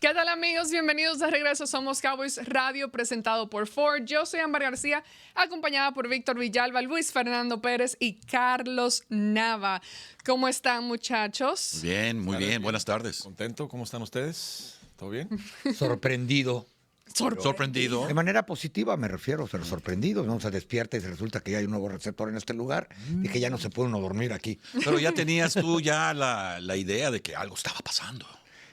¿Qué tal, amigos? Bienvenidos de regreso. Somos Cowboys Radio, presentado por Ford. Yo soy Ámbar García, acompañada por Víctor Villalba, Luis Fernando Pérez y Carlos Nava. ¿Cómo están, muchachos? Bien, muy bien. Buenas tardes. Contento, ¿cómo están ustedes? ¿Todo bien? Sorprendido. Sorprendido. De manera positiva me refiero, pero sorprendido. ¿No? Se despierta y resulta que ya hay un nuevo receptor en este lugar y que ya no se puede uno dormir aquí. Pero ya tenías tú ya la idea de que algo estaba pasando.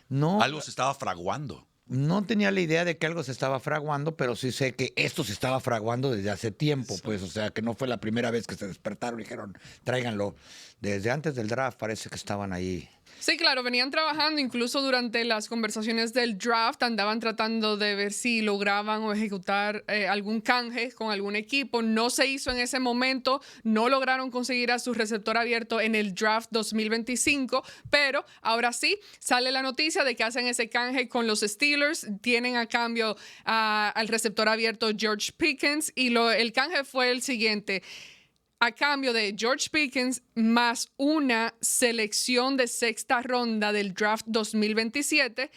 No, Algo se estaba fraguando. no tenía la idea de que algo se estaba fraguando, pero sí sé que esto se estaba fraguando desde hace tiempo, pues, o sea, que no fue la primera vez que se despertaron y dijeron, tráiganlo. Desde antes del draft parece que estaban ahí. Sí, claro, venían trabajando incluso durante las conversaciones del draft, andaban tratando de ver si lograban o ejecutar algún canje con algún equipo. No se hizo en ese momento, no lograron conseguir a su receptor abierto en el draft 2025, pero ahora sí sale la noticia de que hacen ese canje con los Steelers, tienen a cambio al receptor abierto George Pickens y el canje fue el siguiente. A cambio de George Pickens más una selección de sexta ronda del draft 2027,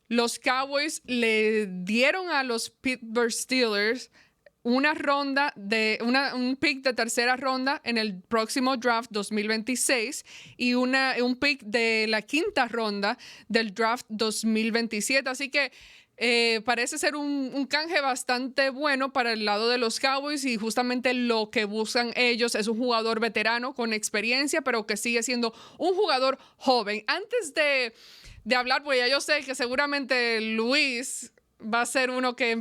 los Cowboys le dieron a los Pittsburgh Steelers un pick de tercera ronda en el próximo draft 2026 y un pick de la quinta ronda del draft 2027. Así que parece ser un canje bastante bueno para el lado de los Cowboys y justamente lo que buscan ellos es un jugador veterano con experiencia, pero que sigue siendo un jugador joven. Antes de hablar, pues ya yo sé que seguramente Luis va a ser uno que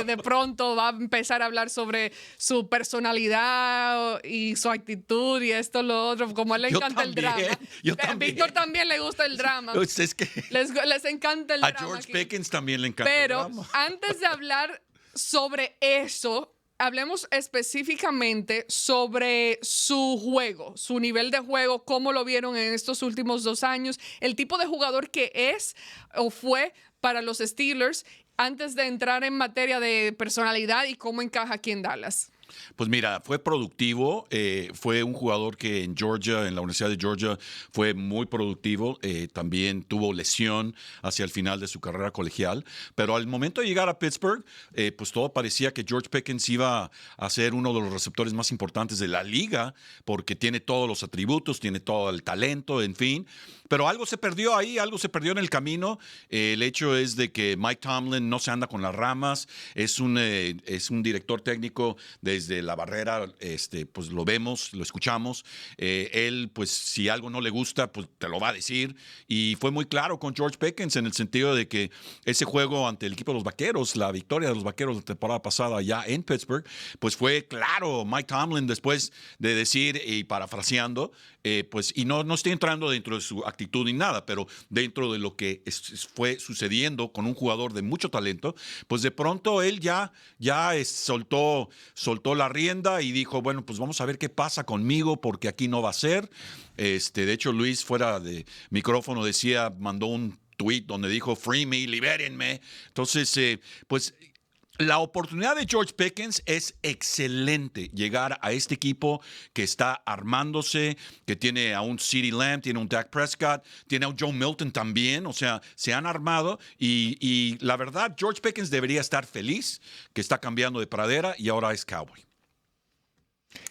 de pronto va a empezar a hablar sobre su personalidad y su actitud y esto, lo otro, como a él le encanta el drama. Yo también. Víctor también le gusta el drama. Es que Les encanta el a drama. George aquí. Pickens también le encanta el Pero drama. antes de hablar sobre eso, hablemos específicamente sobre su juego, su nivel de juego, cómo lo vieron en estos últimos 2 años, el tipo de jugador que es o fue para los Steelers antes de entrar en materia de personalidad y cómo encaja aquí en Dallas. Pues mira, fue productivo, fue un jugador que en Georgia, en la Universidad de Georgia, fue muy productivo, también tuvo lesión hacia el final de su carrera colegial, pero al momento de llegar a Pittsburgh, pues todo parecía que George Pickens iba a ser uno de los receptores más importantes de la liga, porque tiene todos los atributos, tiene todo el talento, en fin, pero algo se perdió ahí, algo se perdió en el camino. El hecho es de que Mike Tomlin no se anda con las ramas, es un director técnico desde la barrera, pues lo vemos, lo escuchamos. Él, pues si algo no le gusta, pues te lo va a decir. Y fue muy claro con George Pickens en el sentido de que ese juego ante el equipo de los Vaqueros, la victoria de los Vaqueros la temporada pasada ya en Pittsburgh, pues fue claro. Mike Tomlin, después de decir y parafraseando, pues, y no estoy entrando dentro de su actitud ni nada, pero dentro de lo que fue sucediendo con un jugador de mucho talento, pues de pronto él ya soltó la rienda y dijo, bueno, pues vamos a ver qué pasa conmigo porque aquí no va a ser. De hecho, Luis, fuera de micrófono, mandó un tweet donde dijo, free me, libérenme. Entonces, pues la oportunidad de George Pickens es excelente, llegar a este equipo que está armándose, que tiene a un CeeDee Lamb, tiene a un Dak Prescott, tiene a un Joe Milton también, o sea, se han armado y la verdad, George Pickens debería estar feliz que está cambiando de pradera y ahora es Cowboy.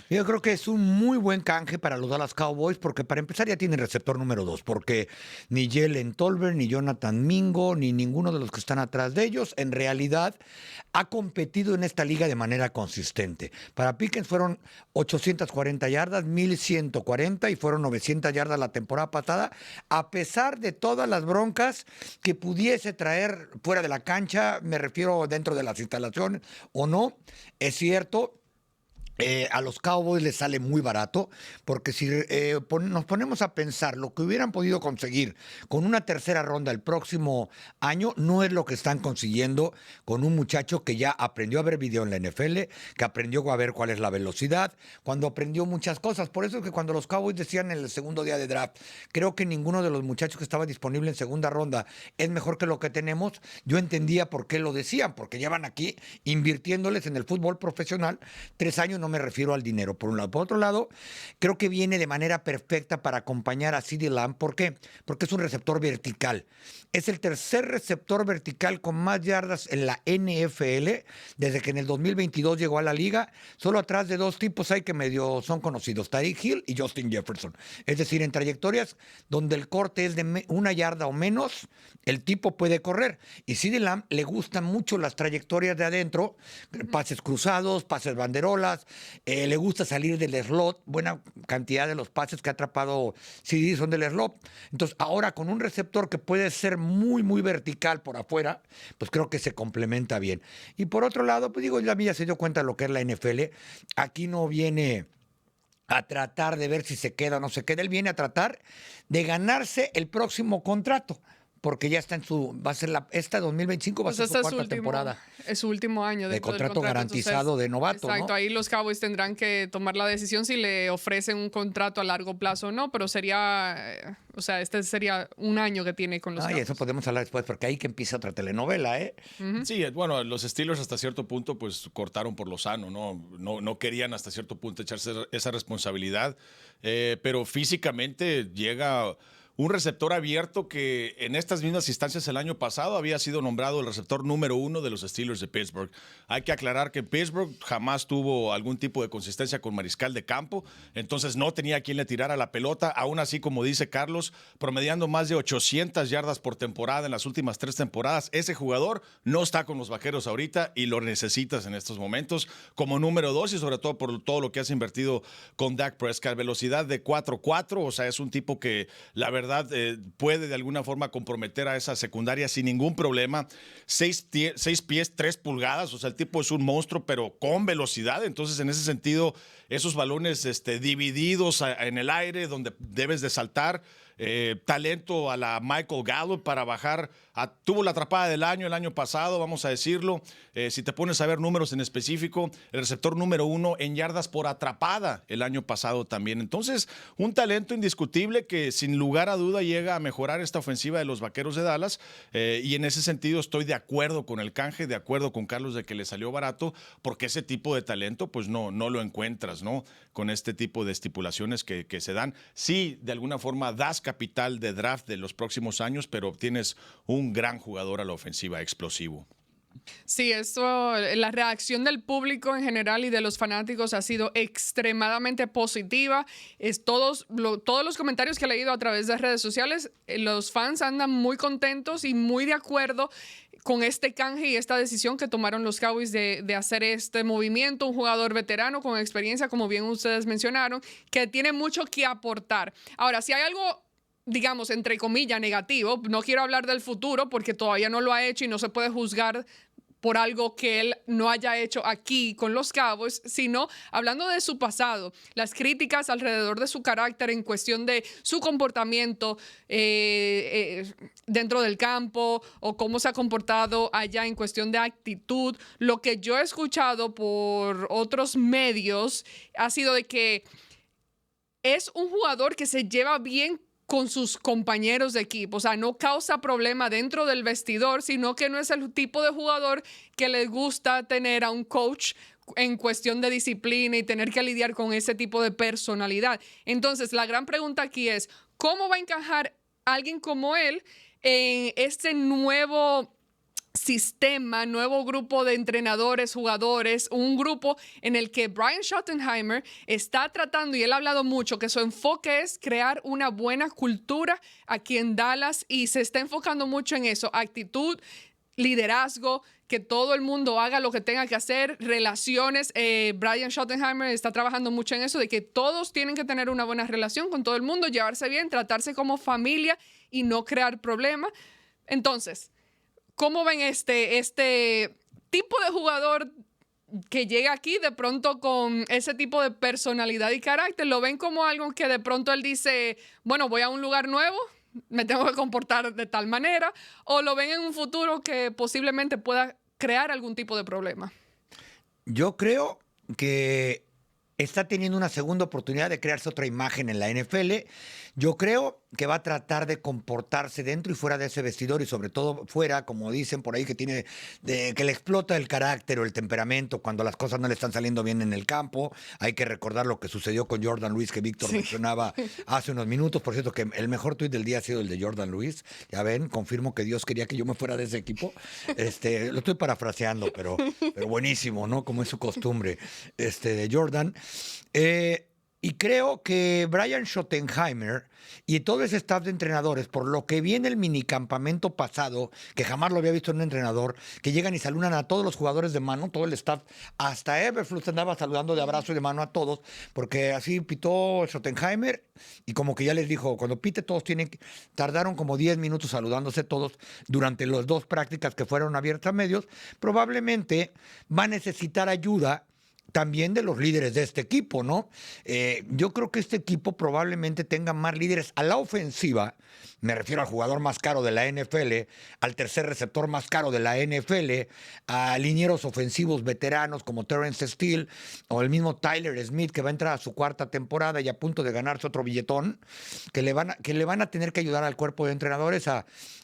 Yo creo que es un muy buen canje para los Dallas Cowboys porque para empezar ya tienen receptor número 2 porque ni Jalen Tolbert, ni Jonathan Mingo, ni ninguno de los que están atrás de ellos en realidad ha competido en esta liga de manera consistente. Para Pickens fueron 840 yardas, 1140 y fueron 900 yardas la temporada pasada, a pesar de todas las broncas que pudiese traer fuera de la cancha, me refiero dentro de las instalaciones o no, es cierto. A los Cowboys les sale muy barato, porque si nos ponemos a pensar lo que hubieran podido conseguir con una tercera ronda el próximo año, no es lo que están consiguiendo con un muchacho que ya aprendió a ver video en la NFL, que aprendió a ver cuál es la velocidad, cuando aprendió muchas cosas. Por eso es que cuando los Cowboys decían en el segundo día de draft, creo que ninguno de los muchachos que estaba disponible en segunda ronda es mejor que lo que tenemos, yo entendía por qué lo decían, porque llevan aquí invirtiéndoles en el fútbol profesional 3 años no me refiero al dinero, por un lado. Por otro lado, creo que viene de manera perfecta para acompañar a CeeDee Lamb. ¿Por qué? Porque es un receptor vertical. Es el tercer receptor vertical con más yardas en la NFL desde que en el 2022 llegó a la liga. Solo atrás de dos tipos hay que medio son conocidos, Tyreek Hill y Justin Jefferson. Es decir, en trayectorias donde el corte es de 1 yarda o menos, el tipo puede correr. Y CeeDee Lamb le gustan mucho las trayectorias de adentro, pases cruzados, pases banderolas, le gusta salir del slot. Buena cantidad de los pases que ha atrapado CeeDee son del slot. Entonces, ahora con un receptor que puede ser muy, muy vertical por afuera, pues creo que se complementa bien. Y por otro lado, pues digo, la mía se dio cuenta de lo que es la NFL. Aquí no viene a tratar de ver si se queda o no se queda. Él viene a tratar de ganarse el próximo contrato, porque ya está va a ser esta 2025 va a ser su cuarta temporada. Es su último año de contrato garantizado. Entonces, de novato, exacto, ¿no? Ahí los Cowboys tendrán que tomar la decisión si le ofrecen un contrato a largo plazo o no, pero sería, este sería un año que tiene con los Cowboys. Eso podemos hablar después, porque ahí que empieza otra telenovela, ¿eh? Sí, bueno, los Steelers hasta cierto punto pues cortaron por lo sano, no querían hasta cierto punto echarse esa responsabilidad, pero físicamente llega un receptor abierto que en estas mismas instancias el año pasado había sido nombrado el receptor número 1 de los Steelers de Pittsburgh. Hay que aclarar que Pittsburgh jamás tuvo algún tipo de consistencia con mariscal de campo, entonces no tenía a quien le tirara la pelota. Aún así, como dice Carlos, promediando más de 800 yardas por temporada en las últimas 3 temporadas. Ese jugador no está con los Vaqueros ahorita y lo necesitas en estos momentos como número 2 y sobre todo por todo lo que has invertido con Dak Prescott. Velocidad de 4.4, es un tipo que la verdad puede de alguna forma comprometer a esa secundaria sin ningún problema. 6 pies, 3 pulgadas, el tipo es un monstruo, pero con velocidad. Entonces, en ese sentido, esos balones divididos en el aire donde debes de saltar, talento a la Michael Gallup para bajar. Tuvo la atrapada del año el año pasado, vamos a decirlo. Si te pones a ver números en específico, el receptor número 1 en yardas por atrapada el año pasado también. Entonces, un talento indiscutible que sin lugar a duda llega a mejorar esta ofensiva de los Vaqueros de Dallas. Y en ese sentido estoy de acuerdo con el canje, de acuerdo con Carlos de que le salió barato, porque ese tipo de talento pues no lo encuentras, ¿no? Con este tipo de estipulaciones que se dan. Sí, de alguna forma das capital de draft de los próximos años, pero obtienes un gran jugador a la ofensiva, explosivo. Sí, la reacción del público en general y de los fanáticos ha sido extremadamente positiva. Todos los comentarios que he leído a través de redes sociales, los fans andan muy contentos y muy de acuerdo con este canje y esta decisión que tomaron los Cowboys de hacer este movimiento. Un jugador veterano con experiencia, como bien ustedes mencionaron, que tiene mucho que aportar. Ahora, si hay algo, digamos, entre comillas, negativo, no quiero hablar del futuro porque todavía no lo ha hecho y no se puede juzgar por algo que él no haya hecho aquí con los Cowboys, sino hablando de su pasado, las críticas alrededor de su carácter en cuestión de su comportamiento dentro del campo o cómo se ha comportado allá en cuestión de actitud. Lo que yo he escuchado por otros medios ha sido de que es un jugador que se lleva bien con sus compañeros de equipo, no causa problema dentro del vestidor, sino que no es el tipo de jugador que le gusta tener a un coach en cuestión de disciplina y tener que lidiar con ese tipo de personalidad. Entonces, la gran pregunta aquí es, ¿cómo va a encajar alguien como él en este nuevo sistema, nuevo grupo de entrenadores, jugadores, un grupo en el que Brian Schottenheimer está tratando, y él ha hablado mucho, que su enfoque es crear una buena cultura aquí en Dallas y se está enfocando mucho en eso, actitud, liderazgo, que todo el mundo haga lo que tenga que hacer, relaciones. Brian Schottenheimer está trabajando mucho en eso, de que todos tienen que tener una buena relación con todo el mundo, llevarse bien, tratarse como familia y no crear problemas. Entonces, ¿cómo ven este tipo de jugador que llega aquí de pronto con ese tipo de personalidad y carácter? ¿Lo ven como algo que de pronto él dice, bueno, voy a un lugar nuevo, me tengo que comportar de tal manera? ¿O lo ven en un futuro que posiblemente pueda crear algún tipo de problema? Yo creo que está teniendo una segunda oportunidad de crearse otra imagen en la NFL. Yo creo que va a tratar de comportarse dentro y fuera de ese vestidor y sobre todo fuera, como dicen por ahí, que que le explota el carácter o el temperamento cuando las cosas no le están saliendo bien en el campo. Hay que recordar lo que sucedió con Jordan Lewis, que Víctor mencionaba hace unos minutos. Por cierto, que el mejor tuit del día ha sido el de Jordan Lewis. Ya ven, confirmo que Dios quería que yo me fuera de ese equipo. Lo estoy parafraseando, pero buenísimo, ¿no? Como es su costumbre, de Jordan. Y creo que Brian Schottenheimer y todo ese staff de entrenadores, por lo que vi en el minicampamento pasado, que jamás lo había visto en un entrenador, que llegan y saludan a todos los jugadores de mano, todo el staff, hasta Eberflus andaba saludando de abrazo y de mano a todos, porque así pitó Schottenheimer y como que ya les dijo, cuando pite todos tardaron como 10 minutos saludándose todos durante las 2 prácticas que fueron abiertas a medios, probablemente va a necesitar ayuda también de los líderes de este equipo, ¿no? Yo creo que este equipo probablemente tenga más líderes a la ofensiva, me refiero al jugador más caro de la NFL, al tercer receptor más caro de la NFL, a linieros ofensivos veteranos como Terrence Steele o el mismo Tyler Smith, que va a entrar a su 4ª temporada y a punto de ganarse otro billetón, que le van a tener que ayudar al cuerpo de entrenadores.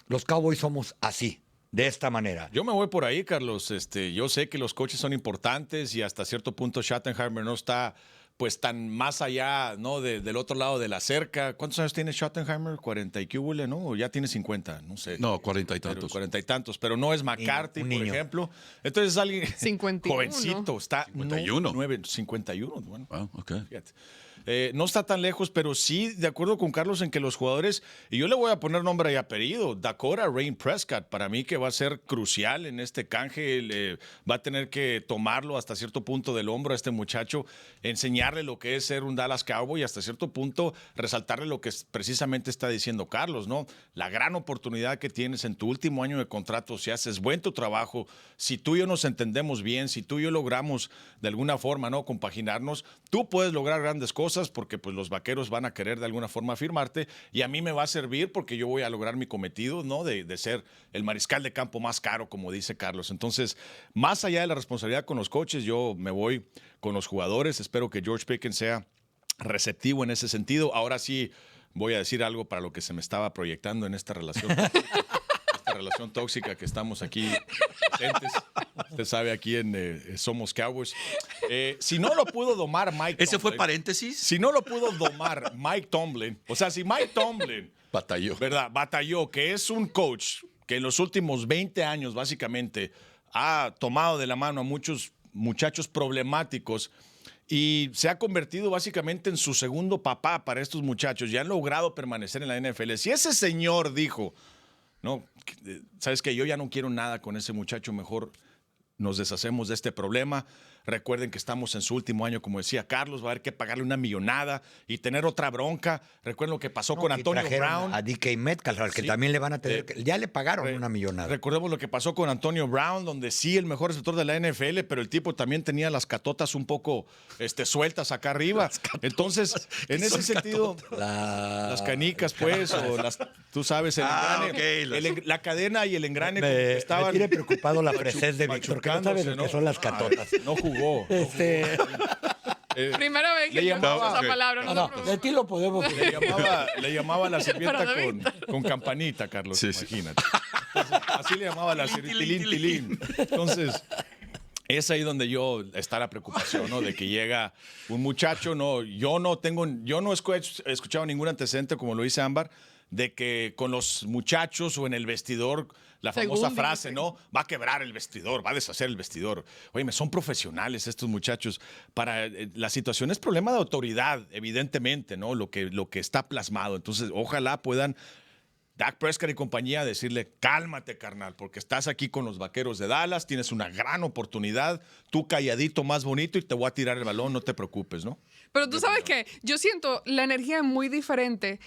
Los Cowboys somos así. De esta manera. Yo me voy por ahí, Carlos. Yo sé que los coaches son importantes y hasta cierto punto Schottenheimer no está pues tan más allá, ¿no? Del otro lado de la cerca. ¿Cuántos años tiene Schottenheimer? 40 y qué huele, ¿no? O ya tiene 50, no sé. No, 40 y tantos. 40 y tantos, pero no es McCarthy, Un por niño. ejemplo. Entonces es alguien 51. jovencito, está 51. 51, bueno. Wow, ok. Fíjate. No está tan lejos, pero sí, de acuerdo con Carlos, en que los jugadores, y yo le voy a poner nombre y apellido, Dakota Rain Prescott, para mí que va a ser crucial en este canje, va a tener que tomarlo hasta cierto punto del hombro a este muchacho, enseñarle lo que es ser un Dallas Cowboy y hasta cierto punto resaltarle lo que precisamente está diciendo Carlos, ¿no? La gran oportunidad que tienes en tu último año de contrato, si haces buen tu trabajo, si tú y yo nos entendemos bien, si tú y yo logramos de alguna forma, ¿no? Compaginarnos, tú puedes lograr grandes cosas porque pues los Vaqueros van a querer de alguna forma firmarte y a mí me va a servir porque yo voy a lograr mi cometido, ¿no? De ser el mariscal de campo más caro, como dice Carlos. Entonces, más allá de la responsabilidad con los coaches, yo me voy con los jugadores. Espero que George Pickens sea receptivo en ese sentido. Ahora sí voy a decir algo para lo que se me estaba proyectando en esta relación. Relación tóxica que estamos aquí presentes. Usted sabe, aquí en Somos Cowboys. Si no lo pudo domar Mike Tomlin. ¿Ese fue paréntesis? Si no lo pudo domar Mike Tomlin, o sea, si Mike Tomlin Batalló. ¿verdad? Batalló, que es un coach que en los últimos 20 años básicamente ha tomado de la mano a muchos muchachos problemáticos y se ha convertido básicamente en su segundo papá para estos muchachos y han logrado permanecer en la NFL. Si ese señor dijo, no, sabes que yo ya no quiero nada con ese muchacho, mejor nos deshacemos de este problema. Recuerden que estamos en su último año, como decía Carlos, va a haber que pagarle una millonada y tener otra bronca. Recuerden lo que pasó con Antonio Brown. A DK Metcalf, al que también le van a tener ya le pagaron una millonada. Recordemos lo que pasó con Antonio Brown, donde sí, el mejor receptor de la NFL, pero el tipo también tenía las catotas un poco sueltas acá arriba. Entonces, en ese sentido, las canicas, pues, o tú sabes, el engrane, la cadena y el engrane estaban. Me tiene preocupado la fresez de Víctor, que no sabe lo que son las catotas. No jugó. Primera vez que llamaba esa palabra. No, de ti lo podemos Le llamaba a la sirvienta con campanita, Carlos, sí, imagínate. Entonces, así le llamaba a la sirvienta, tilín. Entonces, es ahí donde está la preocupación, ¿no? De que llega un muchacho, yo no he escuchado ningún antecedente, como lo dice Ámbar, de que con los muchachos o en el vestidor, la famosa frase, ¿no? Va a quebrar el vestidor, va a deshacer el vestidor. Oye, son profesionales estos muchachos. La situación es problema de autoridad, evidentemente, ¿no? Lo que está plasmado. Entonces, ojalá puedan Dak Prescott y compañía decirle, cálmate, carnal, porque estás aquí con los Vaqueros de Dallas, tienes una gran oportunidad, tú calladito, más bonito, y te voy a tirar el balón, no te preocupes, ¿no? Pero tú sabes que yo siento la energía muy diferente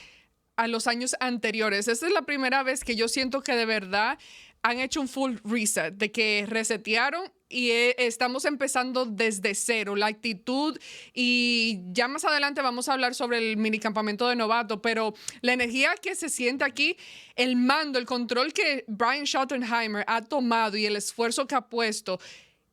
a los años anteriores. Esta es la primera vez que yo siento que de verdad han hecho un full reset, de que resetearon y estamos empezando desde cero, la actitud, y ya más adelante vamos a hablar sobre el minicampamento de novato, pero la energía que se siente aquí, el mando, el control que Brian Schottenheimer ha tomado y el esfuerzo que ha puesto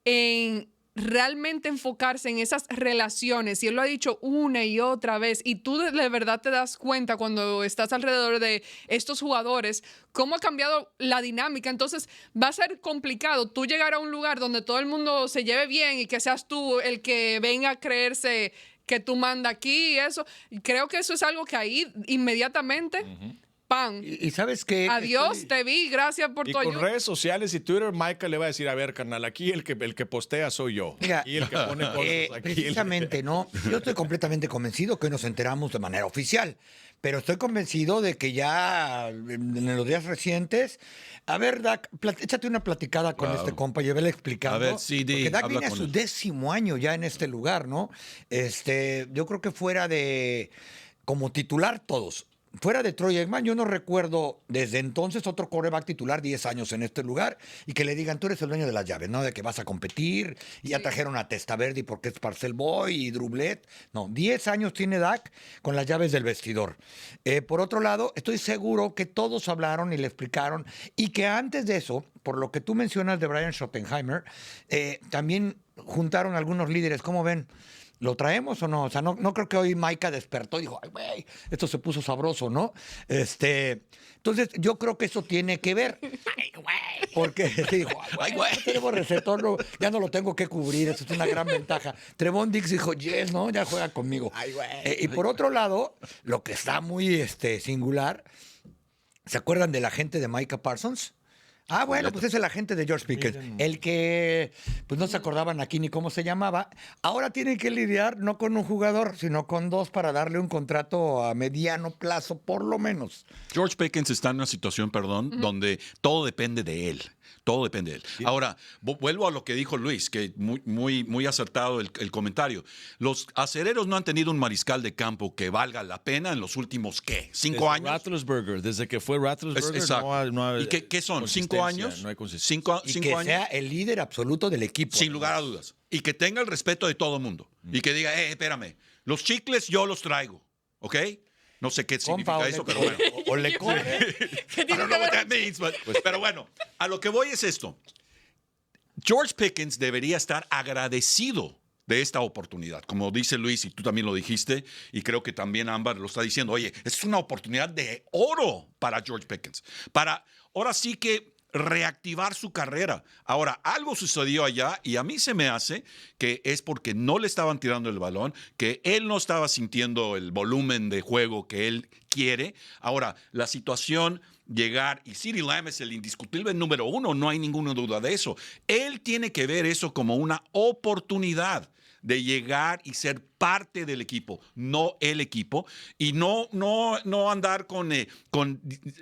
en realmente enfocarse en esas relaciones, y él lo ha dicho una y otra vez, y tú de verdad te das cuenta cuando estás alrededor de estos jugadores, cómo ha cambiado la dinámica. Entonces va a ser complicado tú llegar a un lugar donde todo el mundo se lleve bien y que seas tú el que venga a creerse que tú mandas aquí y eso. Y creo que eso es algo que ahí inmediatamente... ¡Pam! Y sabes que Adiós, te vi, gracias por Y tu con ayuda. redes sociales y Twitter, Michael le va a decir, a ver, carnal, aquí el que postea soy yo. Mira, Y el que pone cosas aquí. precisamente, ¿no? Yo estoy completamente convencido que hoy nos enteramos de manera oficial, pero estoy convencido de que ya en los días recientes, a ver, Dak, échate una platicada con este compa y vele explicando. A ver, CD, porque Dak habla viene a con su él. 10º año ya en este lugar, ¿no? Yo creo que fuera de como titular todos. Fuera de Troy Aikman, yo no recuerdo desde entonces otro quarterback titular 10 años en este lugar y que le digan, tú eres el dueño de las llaves, ¿no? De que vas a competir y ya trajeron a Testaverde porque es Parcel Boy y Drublet. No, 10 años tiene Dak con las llaves del vestidor. Por otro lado, estoy seguro que todos hablaron y le explicaron y que antes de eso, por lo que tú mencionas de Brian Schottenheimer, también juntaron algunos líderes. ¿Cómo ven? ¿Lo traemos o no? O sea, no creo que hoy Micah despertó y dijo, ay, güey, esto se puso sabroso, ¿no? Entonces, yo creo que eso tiene que ver. Ay, güey. Porque dijo, ay, güey, no tenemos receptor, ya no lo tengo que cubrir, eso es una gran ventaja. Trevon Diggs dijo, yes, ¿no? Ya juega conmigo. Ay, güey. Y por otro lado, lo que está muy singular, ¿se acuerdan de la gente de Micah Parsons? Ah, bueno, pues es el agente de George Pickens. El que pues no se acordaban aquí ni cómo se llamaba. Ahora tienen que lidiar no con un jugador, sino con dos para darle un contrato a mediano plazo, por lo menos. George Pickens está en una situación, donde todo depende de él. Todo depende de él. Ahora, vuelvo a lo que dijo Luis, que muy acertado el comentario. Los acereros no han tenido un mariscal de campo que valga la pena en los últimos, ¿qué? ¿5 años? Roethlisberger, desde que fue Roethlisberger Exacto. no ha ¿Y qué son? ¿5 años? No hay consistencia. Y ¿Cinco que años? sea el líder absoluto del equipo. Sin lugar a dudas. Y que tenga el respeto de todo el mundo. Y que diga, espérame, los chicles yo los traigo, ¿ok? No sé qué significa eso, pero bueno. O le corre. ¿Qué I tiene don't que know what ver? that means, pero bueno, a lo que voy es esto. George Pickens debería estar agradecido de esta oportunidad. Como dice Luis, y tú también lo dijiste, y creo que también Ámbar lo está diciendo, oye, es una oportunidad de oro para George Pickens. Para, ahora sí que reactivar su carrera. Ahora, algo sucedió allá y a mí se me hace que es porque no le estaban tirando el balón, que él no estaba sintiendo el volumen de juego que él quiere. Ahora, la situación, llegar, y CeeDee Lamb es el indiscutible número 1, no hay ninguna duda de eso. Él tiene que ver eso como una oportunidad de llegar y ser parte del equipo, no el equipo, y no andar con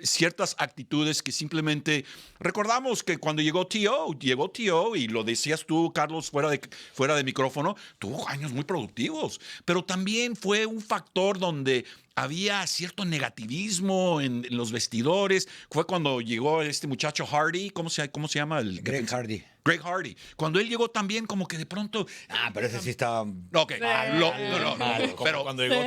ciertas actitudes que simplemente... Recordamos que cuando llegó T.O. y lo decías tú, Carlos, fuera de micrófono, tuvo años muy productivos, pero también fue un factor donde había cierto negativismo en los vestidores. Fue cuando llegó este muchacho Hardy, ¿cómo se llama? Greg Hardy. Greg Hardy. Cuando él llegó también como que de pronto... Ah, pero ese sí estaba... Ok, no. Pero Cuando llegó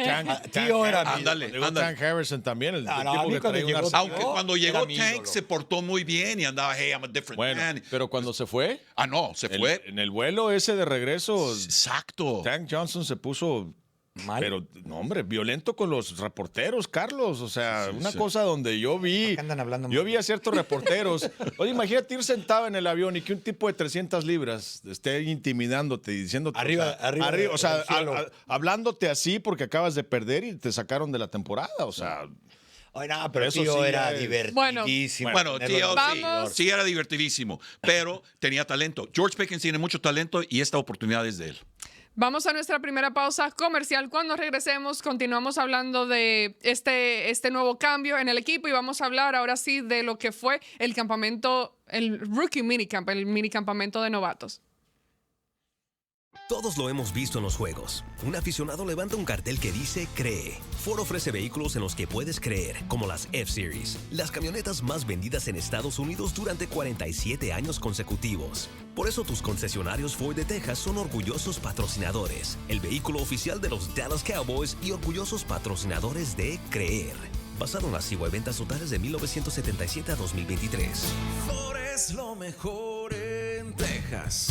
Tío era ándale, Tank Harrison también, el No, tipo a mí que cuando traía un llegó- arsenal. aunque cuando llegó era mi Tank ídolo. se portó muy bien y andaba, hey, I'm a different Bueno, man. pero cuando se fue, No, se fue. en el vuelo ese de regreso, Exacto. Tank Johnson se puso... mal. Pero, no, hombre, violento con los reporteros, Carlos. O sea, Sí, una sí. cosa donde yo vi... ¿Por qué andan hablando Yo mal? vi a ciertos reporteros. Oye, imagínate ir sentado en el avión y que un tipo de 300 libras esté intimidándote y diciéndote... Arriba o sea, del cielo. hablándote así porque acabas de perder y te sacaron de la temporada. O sea... Ay, no, pero Eso Tío sí era es- divertidísimo. Bueno, tenerlo tío, en el Vamos. vestidor. sí era divertidísimo, pero tenía talento. George Pickens tiene mucho talento y esta oportunidad es de él. Vamos a nuestra primera pausa comercial. Cuando regresemos, continuamos hablando de este nuevo cambio en el equipo y vamos a hablar ahora sí de lo que fue el campamento, el Rookie Minicamp, el minicampamento de novatos. Todos lo hemos visto en los juegos. Un aficionado levanta un cartel que dice cree. Ford ofrece vehículos en los que puedes creer, como las F-Series, las camionetas más vendidas en Estados Unidos durante 47 años consecutivos. Por eso tus concesionarios Ford de Texas son orgullosos patrocinadores, el vehículo oficial de los Dallas Cowboys y orgullosos patrocinadores de Creer. Basado en las ventas totales de 1977 a 2023. Ford es lo mejor en Texas.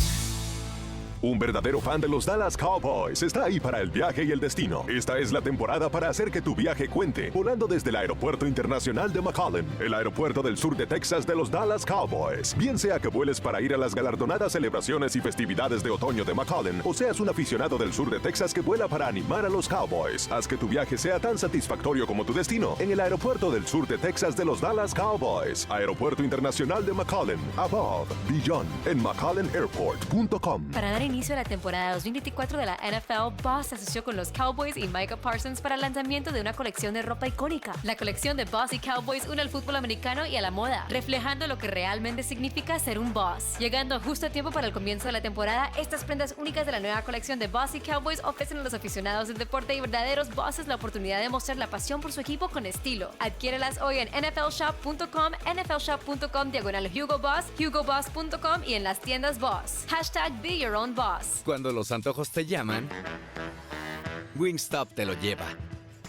Un verdadero fan de los Dallas Cowboys está ahí para el viaje y el destino. Esta es la temporada para hacer que tu viaje cuente, volando desde el Aeropuerto Internacional de McAllen, el aeropuerto del sur de Texas de los Dallas Cowboys. Bien sea que vueles para ir a las galardonadas celebraciones y festividades de otoño de McAllen, o seas un aficionado del sur de Texas que vuela para animar a los Cowboys, haz que tu viaje sea tan satisfactorio como tu destino en el aeropuerto del sur de Texas de los Dallas Cowboys. Aeropuerto Internacional de McAllen. Above, beyond, en McAllenAirport.com. Para dar inicio a la temporada 2024 de la NFL, Boss se asoció con los Cowboys y Micah Parsons para el lanzamiento de una colección de ropa icónica. La colección de Boss y Cowboys une al fútbol americano y a la moda, reflejando lo que realmente significa ser un boss. Llegando justo a tiempo para el comienzo de la temporada, estas prendas únicas de la nueva colección de Boss y Cowboys ofrecen a los aficionados del deporte y verdaderos bosses la oportunidad de mostrar la pasión por su equipo con estilo. Adquiérelas hoy en nflshop.com, nflshop.com/HugoBoss, hugoboss.com y en las tiendas Boss. #Be Your Own Boss. Cuando los antojos te llaman, Wingstop te lo lleva.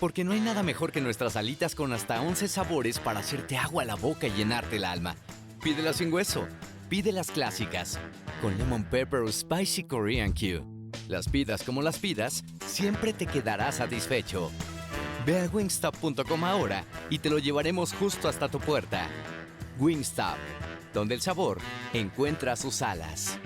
Porque no hay nada mejor que nuestras alitas con hasta 11 sabores para hacerte agua a la boca y llenarte el alma. Pídelas sin hueso, pide las clásicas, con lemon pepper o spicy Korean Q. Las pidas como las pidas, siempre te quedarás satisfecho. Ve a wingstop.com ahora y te lo llevaremos justo hasta tu puerta. Wingstop, donde el sabor encuentra sus alas.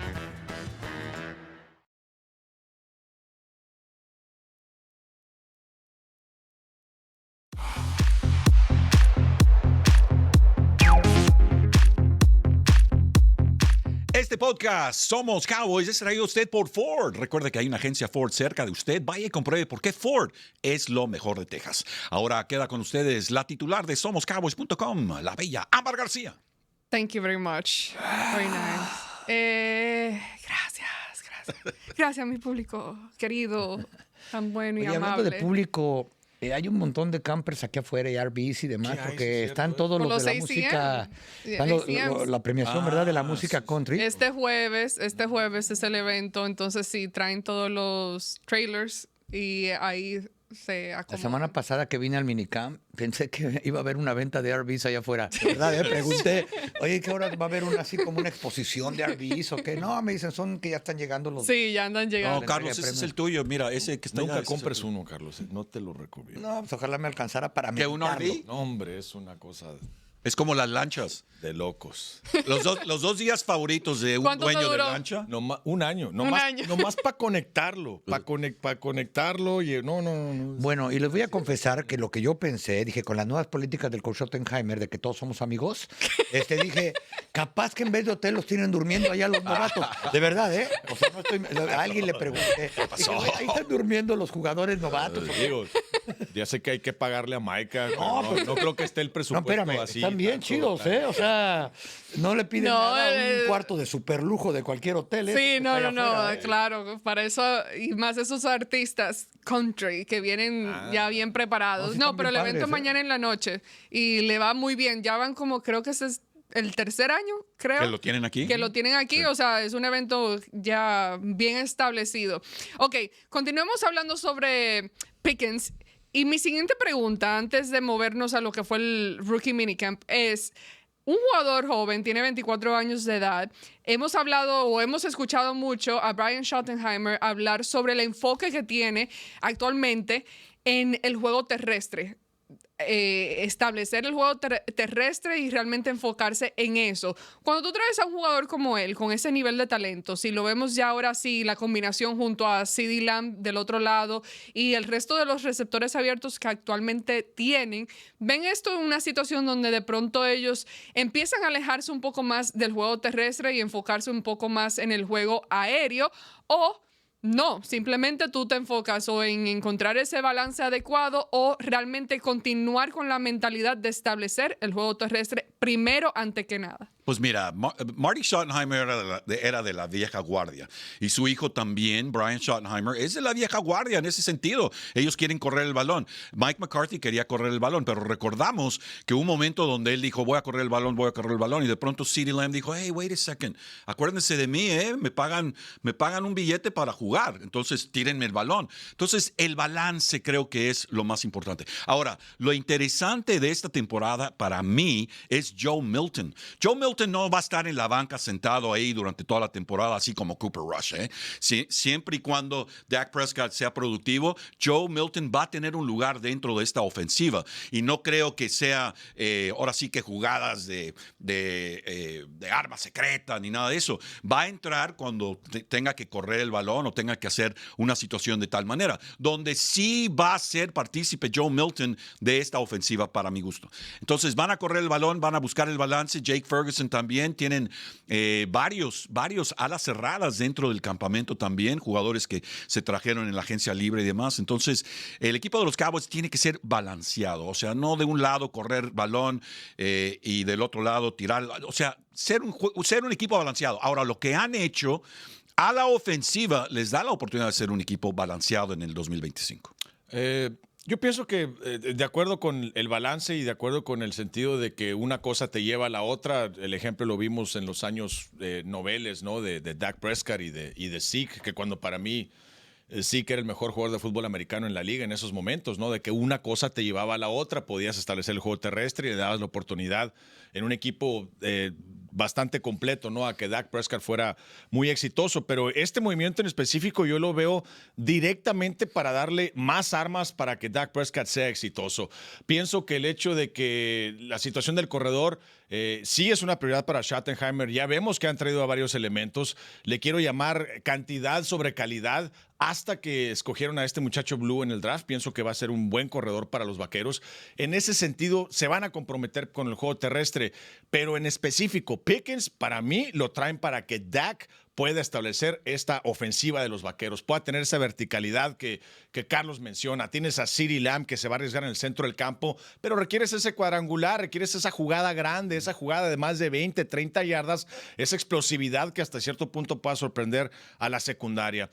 Este podcast, Somos Cowboys, es traído a usted por Ford. Recuerde que hay una agencia Ford cerca de usted. Vaya y compruebe por qué Ford es lo mejor de Texas. Ahora queda con ustedes la titular de SomosCowboys.com, la bella Ámbar García. Thank you very much. Very nice. Gracias. Gracias, mi público querido, tan bueno y Oye, hablando amable. de público, hay un montón de campers aquí afuera y RVs y demás, ¿Qué hay? porque Sí, es están cierto, todos Por los de la los música. ACM. Están la premiación, ¿verdad? De la música country. Este jueves es el evento, entonces sí, traen todos los trailers y ahí se La acomodan. semana pasada que vine al minicamp, pensé que iba a haber una venta de RVs allá afuera. De verdad, pregunté, oye, ¿qué hora va a haber así como una exposición de RVs o qué? No, me dicen, son que ya están llegando los... Sí, ya andan llegando. No, Carlos, ese es el tuyo. Mira, ese que está allá, Nunca ese es el compres tuyo. uno, Carlos. No te lo recomiendo. No, pues ojalá me alcanzara para ¿Qué, un meditarlo. RV? No, hombre, es una cosa Es como las lanchas. de locos. Los dos días favoritos de un ¿Cuánto te dueño de duró? lancha. Un año. Nomás para conectarlo. Para conectarlo. Y no. Bueno, y les voy a confesar que lo que yo pensé, dije, con las nuevas políticas del coach Schottenheimer de que todos somos amigos, dije, capaz que en vez de hotel los tienen durmiendo allá los novatos. De verdad, ¿eh? O sea, no estoy... A alguien le pregunté. Dije, "Güey, ahí están durmiendo los jugadores novatos. Digo, ya sé que hay que pagarle a Maika. No creo que esté el No, presupuesto espérame, así. están bien tanto, chidos, tan- ¿eh? O sea, no le piden No, nada a un cuarto de superlujo de cualquier hotel. eso Sí, que no, está no, allá no, afuera, ¿eh? claro, para eso, y más esos artistas country que vienen ya bien preparados. No, sí No, están pero el bien evento padres, mañana en la noche y le va muy bien, ya van como, creo que ese es el tercer año, creo. ¿Que lo tienen aquí? Que lo tienen aquí, o sea, es un evento ya bien establecido. Ok, continuemos hablando sobre Pickens. Y mi siguiente pregunta, antes de movernos a lo que fue el Rookie Minicamp, es... Un jugador joven, tiene 24 años de edad. Hemos hablado o hemos escuchado mucho a Brian Schottenheimer hablar sobre el enfoque que tiene actualmente en el juego terrestre. Establecer el juego terrestre y realmente enfocarse en eso. Cuando tú traes a un jugador como él, con ese nivel de talento, si lo vemos ya ahora sí, la combinación junto a CeeDee Lamb del otro lado y el resto de los receptores abiertos que actualmente tienen, ven esto en una situación donde de pronto ellos empiezan a alejarse un poco más del juego terrestre y enfocarse un poco más en el juego aéreo, o no, simplemente tú te enfocas o en encontrar ese balance adecuado o realmente continuar con la mentalidad de establecer el juego terrestre primero ante que nada. Pues mira, Marty Schottenheimer era de la vieja guardia y su hijo también, Brian Schottenheimer, es de la vieja guardia en ese sentido. Ellos quieren correr el balón. Mike McCarthy quería correr el balón, pero recordamos que hubo un momento donde él dijo, voy a correr el balón, y de pronto CeeDee Lamb dijo, hey, wait a second, acuérdense de mí, me pagan un billete para jugar, entonces tírenme el balón. Entonces, el balance creo que es lo más importante. Ahora, lo interesante de esta temporada para mí es Joe Milton. Joe Milton Milton no va a estar en la banca sentado ahí durante toda la temporada, así como Cooper Rush. Siempre y cuando Dak Prescott sea productivo, Joe Milton va a tener un lugar dentro de esta ofensiva. Y no creo que sea, ahora sí que jugadas de arma secreta ni nada de eso. Va a entrar cuando tenga que correr el balón o tenga que hacer una situación de tal manera. Donde sí va a ser partícipe Joe Milton de esta ofensiva para mi gusto. Entonces van a correr el balón, van a buscar el balance. Jake Ferguson también. Tienen varios alas cerradas dentro del campamento también. Jugadores que se trajeron en la agencia libre y demás. Entonces el equipo de los Cowboys tiene que ser balanceado. O sea, no de un lado correr balón y del otro lado tirar. O sea, ser un equipo balanceado. Ahora, lo que han hecho a la ofensiva les da la oportunidad de ser un equipo balanceado en el 2025. Yo pienso que de acuerdo con el balance y de acuerdo con el sentido de que una cosa te lleva a la otra, el ejemplo lo vimos en los años noveles, ¿no? de Dak Prescott y de Zeke, que cuando para mí Zeke era el mejor jugador de fútbol americano en la liga en esos momentos, ¿no? De que una cosa te llevaba a la otra, podías establecer el juego terrestre y le dabas la oportunidad en un equipo bastante completo, ¿no? A que Dak Prescott fuera muy exitoso, pero este movimiento en específico yo lo veo directamente para darle más armas para que Dak Prescott sea exitoso. Pienso que el hecho de que la situación del corredor sí es una prioridad para Schottenheimer. Ya vemos que han traído a varios elementos. Le quiero llamar cantidad sobre calidad. Hasta que escogieron a este muchacho Blue en el draft, pienso que va a ser un buen corredor para los Vaqueros. En ese sentido, se van a comprometer con el juego terrestre, pero en específico, Pickens, para mí, lo traen para que Dak pueda establecer esta ofensiva de los Vaqueros, pueda tener esa verticalidad que Carlos menciona. Tienes a CeeDee Lamb que se va a arriesgar en el centro del campo, pero requieres ese cuadrangular, requieres esa jugada grande, esa jugada de más de 20, 30 yardas, esa explosividad que hasta cierto punto pueda sorprender a la secundaria.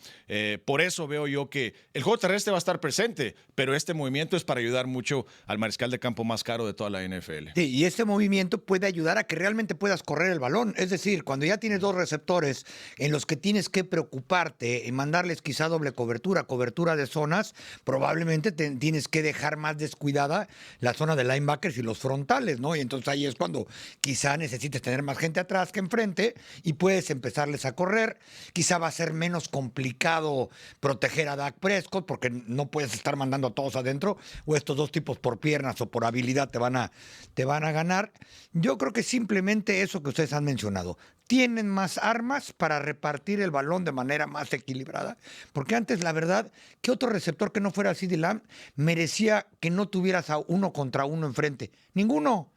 Por eso veo yo que el juego terrestre va a estar presente, pero este movimiento es para ayudar mucho al mariscal de campo más caro de toda la NFL. Sí, y este movimiento puede ayudar a que realmente puedas correr el balón. Es decir, cuando ya tienes dos receptores en los que tienes que preocuparte y mandarles quizá doble cobertura de zonas, probablemente tienes que dejar más descuidada la zona de linebackers y los frontales, ¿no? Y entonces ahí es cuando quizá necesites tener más gente atrás que enfrente y puedes empezarles a correr. Quizá va a ser menos complicado proteger a Dak Prescott porque no puedes estar mandando a todos adentro, o estos dos tipos por piernas o por habilidad te van a ganar. Yo creo que simplemente eso que ustedes han mencionado. Tienen más armas para repartir el balón de manera más equilibrada. Porque antes, la verdad, que otro receptor que no fuera CeeDee Lamb merecía que no tuvieras a uno contra uno enfrente. Ninguno.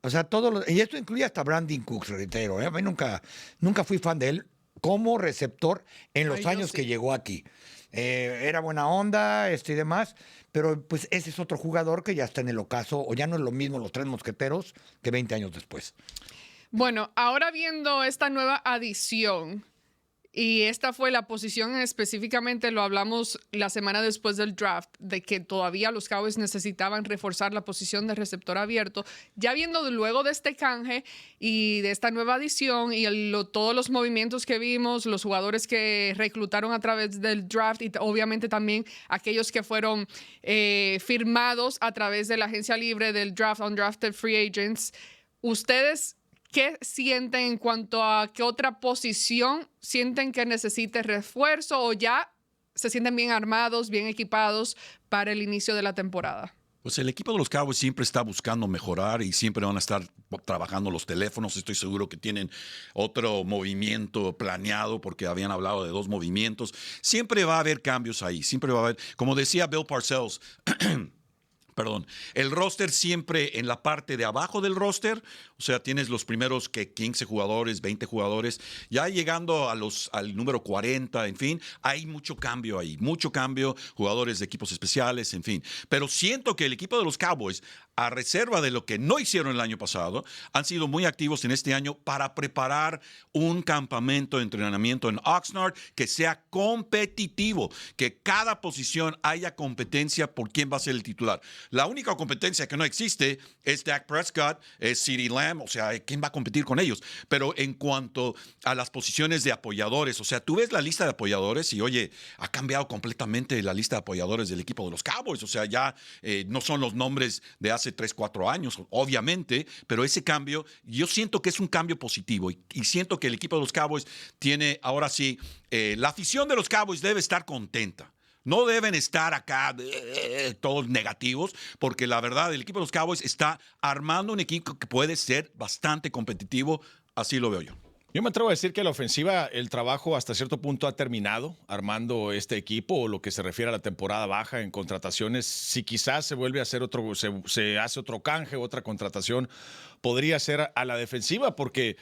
O sea, y esto incluye hasta Brandon Cooks, reitero. A mí nunca fui fan de él como receptor en los años que llegó aquí. Era buena onda, y demás, pero pues ese es otro jugador que ya está en el ocaso, o ya no es lo mismo los Tres Mosqueteros que 20 años después. Bueno, ahora viendo esta nueva adición, y esta fue la posición específicamente, lo hablamos la semana después del draft, de que todavía los Cowboys necesitaban reforzar la posición de receptor abierto. Ya viendo luego de este canje y de esta nueva adición y todos los movimientos que vimos, los jugadores que reclutaron a través del draft y obviamente también aquellos que fueron firmados a través de la agencia libre del draft, undrafted free agents, ¿ustedes qué sienten en cuanto a qué otra posición sienten que necesite refuerzo o ya se sienten bien armados, bien equipados para el inicio de la temporada? Pues el equipo de los Cowboys siempre está buscando mejorar y siempre van a estar trabajando los teléfonos. Estoy seguro que tienen otro movimiento planeado porque habían hablado de 2 movimientos. Siempre va a haber cambios ahí. Siempre va a haber, como decía Bill Parcells, perdón, el roster siempre en la parte de abajo del roster, o sea, tienes los primeros 15 jugadores, 20 jugadores, ya llegando al número 40, en fin, hay mucho cambio ahí, mucho cambio, jugadores de equipos especiales, en fin. Pero siento que el equipo de los Cowboys, a reserva de lo que no hicieron el año pasado, han sido muy activos en este año para preparar un campamento de entrenamiento en Oxnard que sea competitivo, que cada posición haya competencia por quién va a ser el titular. La única competencia que no existe es Dak Prescott, es CeeDee Lamb, o sea, ¿quién va a competir con ellos? Pero en cuanto a las posiciones de apoyadores, o sea, tú ves la lista de apoyadores y, oye, ha cambiado completamente la lista de apoyadores del equipo de los Cowboys, o sea, ya no son los nombres de hace hace 3, 4 años, obviamente, pero ese cambio, yo siento que es un cambio positivo y siento que el equipo de los Cowboys tiene, ahora sí, la afición de los Cowboys debe estar contenta. No deben estar acá todos negativos, porque la verdad, el equipo de los Cowboys está armando un equipo que puede ser bastante competitivo, así lo veo yo. Yo me atrevo a decir que la ofensiva, el trabajo hasta cierto punto ha terminado armando este equipo, o lo que se refiere a la temporada baja en contrataciones. Si quizás se vuelve a hacer se hace otro canje, otra contratación, podría ser a la defensiva, porque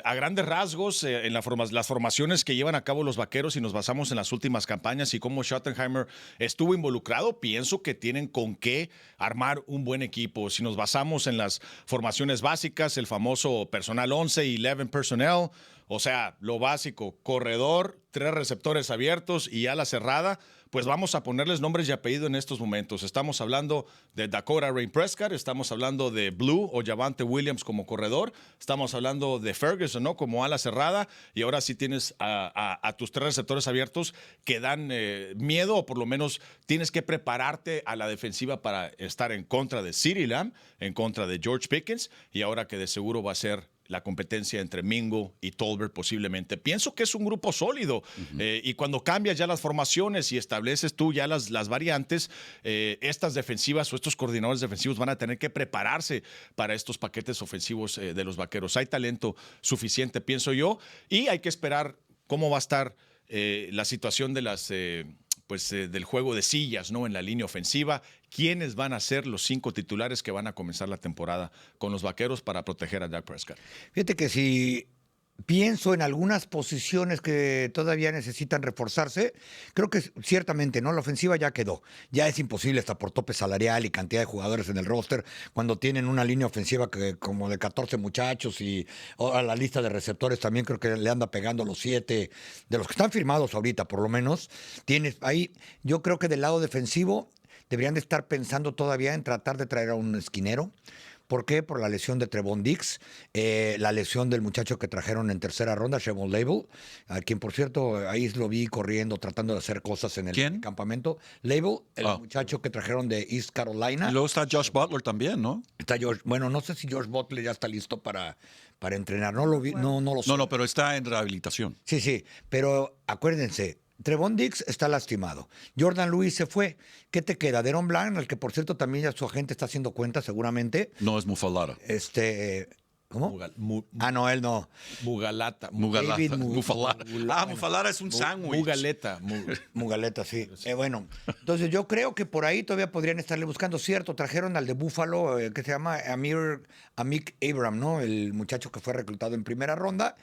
a grandes rasgos, en las formaciones que llevan a cabo los Vaqueros, y nos basamos en las últimas campañas y cómo Schottenheimer estuvo involucrado, pienso que tienen con qué armar un buen equipo. Si nos basamos en las formaciones básicas, el famoso personal 11, 11 personnel, o sea, lo básico, corredor, 3 receptores abiertos y ala cerrada, pues vamos a ponerles nombres y apellido en estos momentos. Estamos hablando de Dakota Ray Prescott, estamos hablando de Blue o Javante Williams como corredor, estamos hablando de Ferguson, ¿no?, como ala cerrada, y ahora sí tienes a tus 3 receptores abiertos que dan miedo, o por lo menos tienes que prepararte a la defensiva para estar en contra de CeeDee Lamb, en contra de George Pickens, y ahora que de seguro va a ser la competencia entre Mingo y Tolbert posiblemente. Pienso que es un grupo sólido, y cuando cambias ya las formaciones y estableces tú ya las variantes, estas defensivas o estos coordinadores defensivos van a tener que prepararse para estos paquetes ofensivos de los Vaqueros. Hay talento suficiente, pienso yo, y hay que esperar cómo va a estar la situación de del juego de sillas, ¿no?, en la línea ofensiva. ¿Quiénes van a ser los 5 titulares que van a comenzar la temporada con los Vaqueros para proteger a Dak Prescott? Fíjate que si pienso en algunas posiciones que todavía necesitan reforzarse, creo que ciertamente, ¿no? La ofensiva ya quedó. Ya es imposible hasta por tope salarial y cantidad de jugadores en el roster cuando tienen una línea ofensiva que como de 14 muchachos, y a la lista de receptores también creo que le anda pegando los 7 de los que están firmados ahorita, por lo menos. Tienes ahí, yo creo que del lado defensivo deberían de estar pensando todavía en tratar de traer a un esquinero. ¿Por qué? Por la lesión de Trevon Diggs, la lesión del muchacho que trajeron en tercera ronda, Shevon Label, a quien, por cierto, ahí lo vi corriendo, tratando de hacer cosas en el campamento. Label, el muchacho que trajeron de East Carolina. Y luego está Josh Butler también, ¿no? Está Josh, bueno, no sé si Josh Butler ya está listo para entrenar. No lo vi, no lo sé. No, pero está en rehabilitación. Sí, pero acuérdense, Trevon Diggs está lastimado. Jordan Lewis se fue. ¿Qué te queda? Deron Bland, al que por cierto también ya su agente está haciendo cuenta seguramente. No, es Mufalara. ¿Cómo? No, él no. Mugalata. Mufalara. Mufalara es un sándwich. Mugaleta, sí. Bueno, entonces yo creo que por ahí todavía podrían estarle buscando. Cierto, trajeron al de Buffalo, que se llama Amik Abram, ¿no? El muchacho que fue reclutado en primera ronda.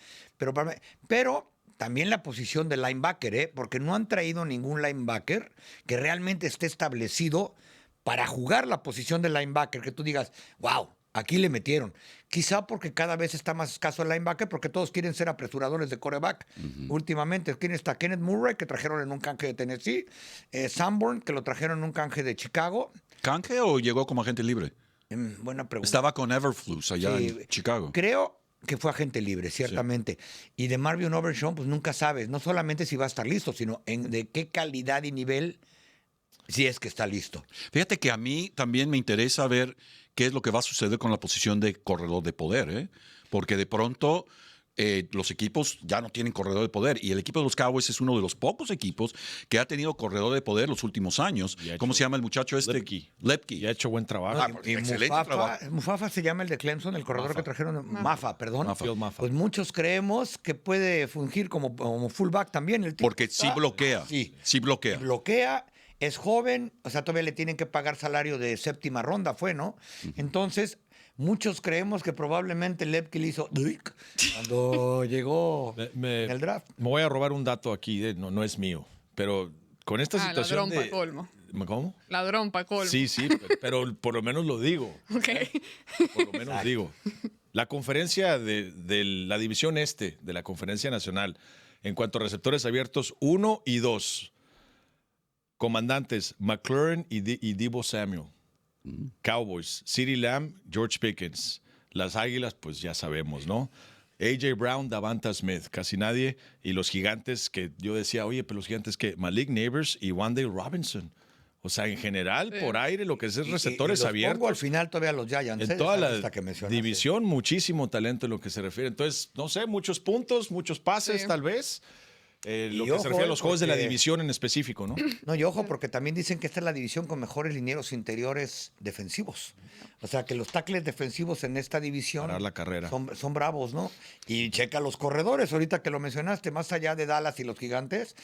Pero también la posición de linebacker, porque no han traído ningún linebacker que realmente esté establecido para jugar la posición de linebacker, que tú digas, wow, aquí le metieron. Quizá porque cada vez está más escaso el linebacker, porque todos quieren ser apresuradores de quarterback. Últimamente, ¿quién está? Kenneth Murray, que trajeron en un canje de Tennessee. Sanborn, que lo trajeron en un canje de Chicago. ¿Canje o llegó como agente libre? Buena pregunta. Estaba con Everflux allá en Chicago. Creo que fue agente libre, ciertamente. Sí. Y de Marvin Overshawn, pues nunca sabes, no solamente si va a estar listo, sino de qué calidad y nivel, si es que está listo. Fíjate que a mí también me interesa ver qué es lo que va a suceder con la posición de corredor de poder, porque de pronto los equipos ya no tienen corredor de poder, y el equipo de los Cowboys es uno de los pocos equipos que ha tenido corredor de poder los últimos años. ¿Cómo se llama el muchacho este? Lepke. Y ha hecho buen trabajo. Excelente trabajo. Mufafa se llama el de Clemson, el corredor que trajeron. Mafa. Pues muchos creemos que puede fungir como fullback también. El tipo porque sí bloquea. Sí bloquea. Bloquea. Es joven, o sea, todavía le tienen que pagar salario de séptima ronda, ¿no? Entonces, muchos creemos que probablemente Lepke le hizo cuando llegó en el draft. Me voy a robar un dato aquí, no es mío, pero con esta situación ladrón pa' colmo. ¿Cómo? Ladrón pa' colmo. Sí, pero por lo menos lo digo. Ok. Por lo menos digo. La conferencia de la división este de la Conferencia Nacional, en cuanto a receptores abiertos 1 y 2, comandantes McLaurin y Deebo Samuel. Cowboys, CeeDee Lamb, George Pickens. Las Águilas, pues ya sabemos, ¿no? A.J. Brown, Davanta Smith, casi nadie. Y los Gigantes, que yo decía, oye, pero los Gigantes que Malik Neighbors y Wan'Dale Robinson. O sea, en general, Sí. por aire, lo que es Y receptores los abiertos. pongo al final todavía los Giants. En toda la lista que mencionaste. división, muchísimo talento en lo que se refiere. Entonces, no sé, muchos puntos, muchos pases, Sí. tal vez. Lo Y que se refiere a los juegos de la porque- división en específico, ¿no? No, y ojo, porque también dicen que esta es la división con mejores linieros interiores defensivos. O sea, que los tackles defensivos en esta división Parar la carrera. son bravos, ¿no? Y checa los corredores, ahorita que lo mencionaste, más allá de Dallas y los Gigantes,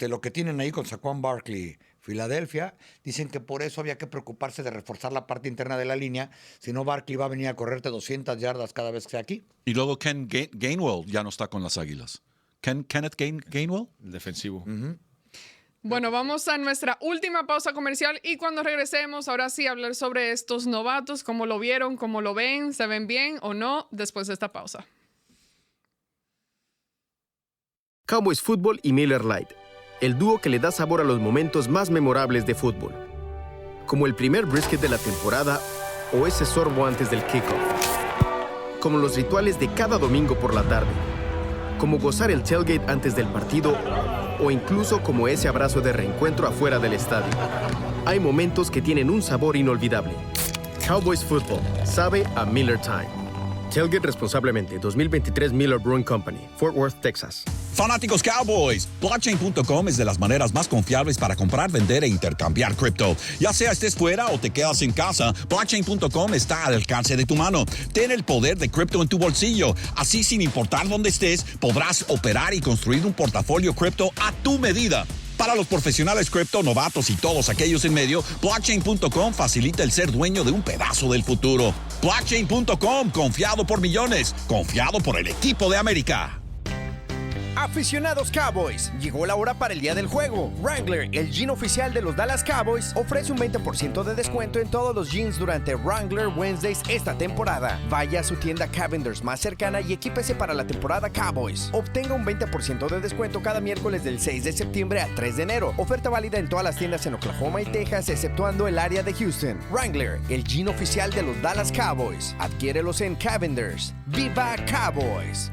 lo que tienen ahí con Saquon Barkley, Filadelfia, dicen que por eso había que preocuparse de reforzar la parte interna de la línea, si no Barkley va a venir a correrte 200 yardas cada vez que esté aquí. Y luego Ken Gainwell ya no está con las Águilas. Kenneth Gainwell. El defensivo. Bueno, vamos a nuestra última pausa comercial y cuando regresemos, ahora sí, hablar sobre estos novatos, cómo lo vieron, cómo lo ven, se ven bien o no, después de esta pausa. Cowboys Fútbol y Miller Lite, el dúo que le da sabor a los momentos más memorables de fútbol, como el primer brisket de la temporada o ese sorbo antes del kickoff, como los rituales de cada domingo por la tarde, como gozar el tailgate antes del partido o incluso como ese abrazo de reencuentro afuera del estadio. Hay momentos que tienen un sabor inolvidable. Cowboys Football sabe a Miller Time. Tailgate responsablemente. 2023 Miller Brewing Company, Fort Worth, Texas. Fanáticos Cowboys, Blockchain.com es de las maneras más confiables para comprar, vender e intercambiar cripto. Ya sea estés fuera o te quedas en casa, Blockchain.com está al alcance de tu mano. Ten el poder de cripto en tu bolsillo. Así, sin importar dónde estés, podrás operar y construir un portafolio cripto a tu medida. Para los profesionales cripto, novatos y todos aquellos en medio, Blockchain.com facilita el ser dueño de un pedazo del futuro. Blockchain.com, confiado por millones, confiado por el equipo de América. Aficionados Cowboys, llegó la hora para el día del juego. Wrangler, el jean oficial de los Dallas Cowboys, ofrece un 20% de descuento en todos los jeans durante Wrangler Wednesdays esta temporada. Vaya a su tienda Cavenders más cercana y equípese para la temporada Cowboys. Obtenga un 20% de descuento cada miércoles del 6 de septiembre al 3 de enero. Oferta válida en todas las tiendas en Oklahoma y Texas, exceptuando el área de Houston. Wrangler, el jean oficial de los Dallas Cowboys. Adquiérelos en Cavenders. ¡Viva Cowboys!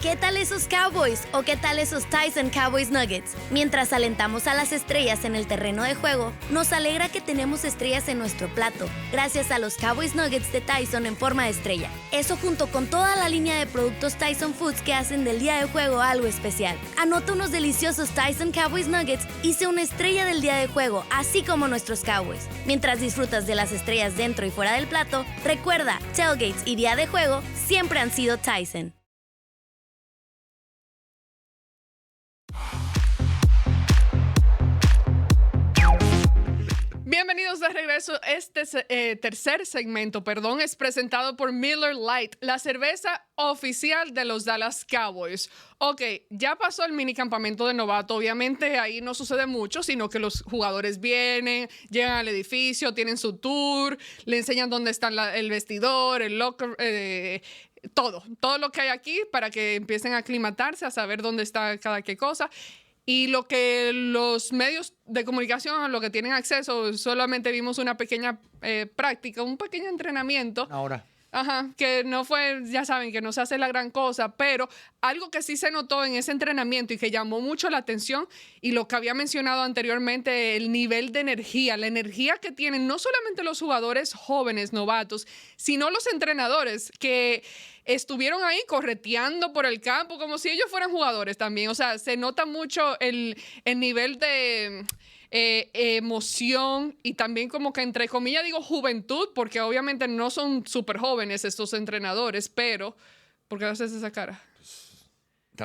¿Qué tal esos Cowboys o qué tal esos Tyson Cowboys Nuggets? Mientras alentamos a las estrellas en el terreno de juego, nos alegra que tenemos estrellas en nuestro plato, gracias a los Cowboys Nuggets de Tyson en forma de estrella. Eso junto con toda la línea de productos Tyson Foods que hacen del día de juego algo especial. Anota unos deliciosos Tyson Cowboys Nuggets y sé una estrella del día de juego, así como nuestros Cowboys. Mientras disfrutas de las estrellas dentro y fuera del plato, recuerda, tailgates y día de juego siempre han sido Tyson. Bienvenidos de regreso. Este tercer segmento, es presentado por Miller Lite, la cerveza oficial de los Dallas Cowboys. Ok, ya pasó el minicampamento de novato. Obviamente ahí no sucede mucho, sino que los jugadores vienen, llegan al edificio, tienen su tour, le enseñan dónde está el vestidor, el locker, todo lo que hay aquí para que empiecen a aclimatarse, a saber dónde está cada qué cosa. Y lo que los medios de comunicación a lo que tienen acceso, solamente vimos una pequeña práctica, un pequeño entrenamiento. Ahora. Ajá, que no fue, ya saben, que no se hace la gran cosa, pero algo que sí se notó en ese entrenamiento y que llamó mucho la atención y lo que había mencionado anteriormente, el nivel de energía, la energía que tienen no solamente los jugadores jóvenes, novatos, sino los entrenadores que estuvieron ahí correteando por el campo como si ellos fueran jugadores también. O sea, se nota mucho el nivel de emoción y también como que entre comillas digo juventud, porque obviamente no son súper jóvenes estos entrenadores, pero ¿por qué haces esa cara?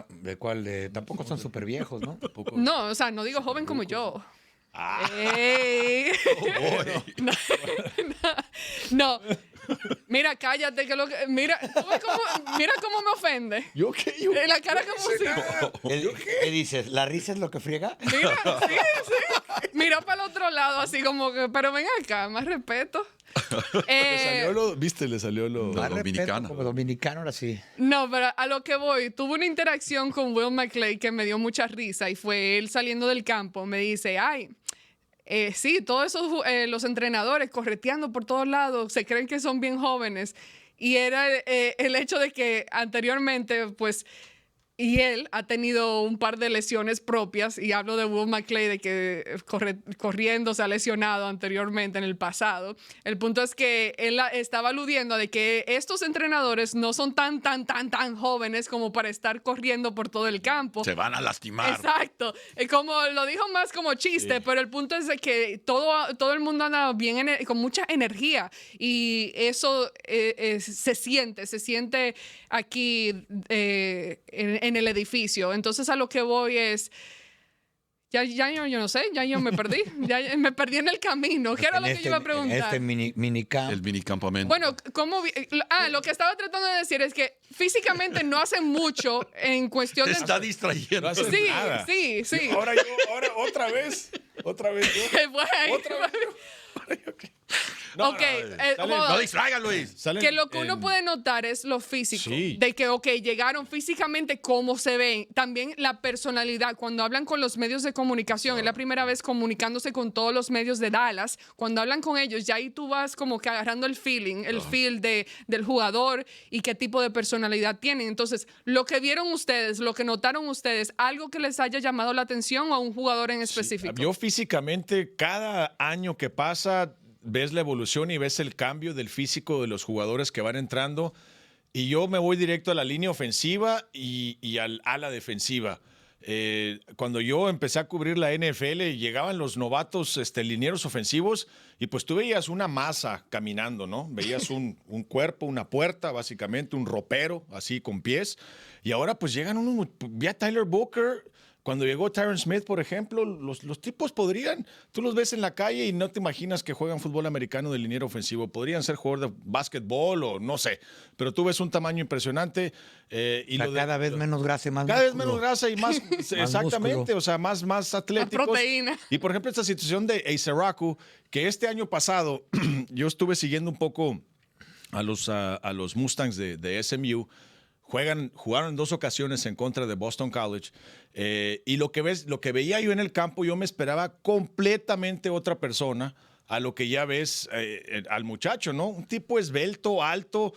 ¿De cuál? Tampoco son súper viejos, ¿no? No, o sea, no digo joven como yo. No. Mira, cállate, que mira cómo me ofende. ¿Yo qué? La cara que pusiste. ¿Qué dices? ¿La risa es lo que friega? Mira, sí. Mira para el otro lado, así como que, pero ven acá, más respeto. Le salió lo dominicano. Como dominicano, ahora sí. No, pero a lo que voy, tuve una interacción con Will McClay que me dio mucha risa y fue él saliendo del campo. Me dice, sí, todos esos los entrenadores correteando por todos lados, se creen que son bien jóvenes. Y era el hecho de que anteriormente, pues, Y él ha tenido un par de lesiones propias, y hablo de Will McClay, de que corriendo se ha lesionado anteriormente en el pasado. El punto es que él estaba aludiendo de que estos entrenadores no son tan jóvenes como para estar corriendo por todo el campo. Se van a lastimar. Exacto. Como lo dijo más como chiste, pero el punto es de que todo el mundo anda bien con mucha energía, y eso se siente aquí en el edificio. Entonces a lo que voy es, yo no sé, ya yo me perdí, me perdí en el camino. ¿Qué era lo que yo iba a preguntar? El minicampamento. Bueno, lo que estaba tratando de decir es que físicamente no hacen mucho en cuestión de... Te está distrayendo. No hacen nada. Sí. Ahora otra vez yo. Otra vez yo. No distraigan, Luis. Que lo que uno puede notar es lo físico. Sí. De que, llegaron físicamente, cómo se ven. También la personalidad. Cuando hablan con los medios de comunicación, es la primera vez comunicándose con todos los medios de Dallas. Cuando hablan con ellos, ya ahí tú vas como que agarrando el feeling, el feel del jugador y qué tipo de personalidad tienen. Entonces, lo que vieron ustedes, lo que notaron ustedes, algo que les haya llamado la atención a un jugador en específico. Yo físicamente, cada año que pasa, ves la evolución y ves el cambio del físico de los jugadores que van entrando, y yo me voy directo a la línea ofensiva y a la defensiva. Cuando yo empecé a cubrir la NFL, llegaban los novatos linieros ofensivos, y pues tú veías una masa caminando, ¿no? Veías un cuerpo, una puerta, básicamente un ropero, así con pies. Y ahora pues llegan vi a Tyler Booker. Cuando llegó Tyron Smith, por ejemplo, los tipos tú los ves en la calle y no te imaginas que juegan fútbol americano de liniero ofensivo. Podrían ser jugadores de básquetbol o no sé, pero tú ves un tamaño impresionante. Cada vez menos grasa y más Cada vez músculo. menos grasa y más, exactamente, músculo. o sea, más atléticos. La proteína. Y por ejemplo, esta situación de Eiseraku, que este año pasado yo estuve siguiendo un poco a los Mustangs de SMU. Jugaron en 2 ocasiones en contra de Boston College, y lo que veía yo en el campo, yo me esperaba completamente otra persona a lo que ya ves al muchacho, ¿no? Un tipo esbelto, alto,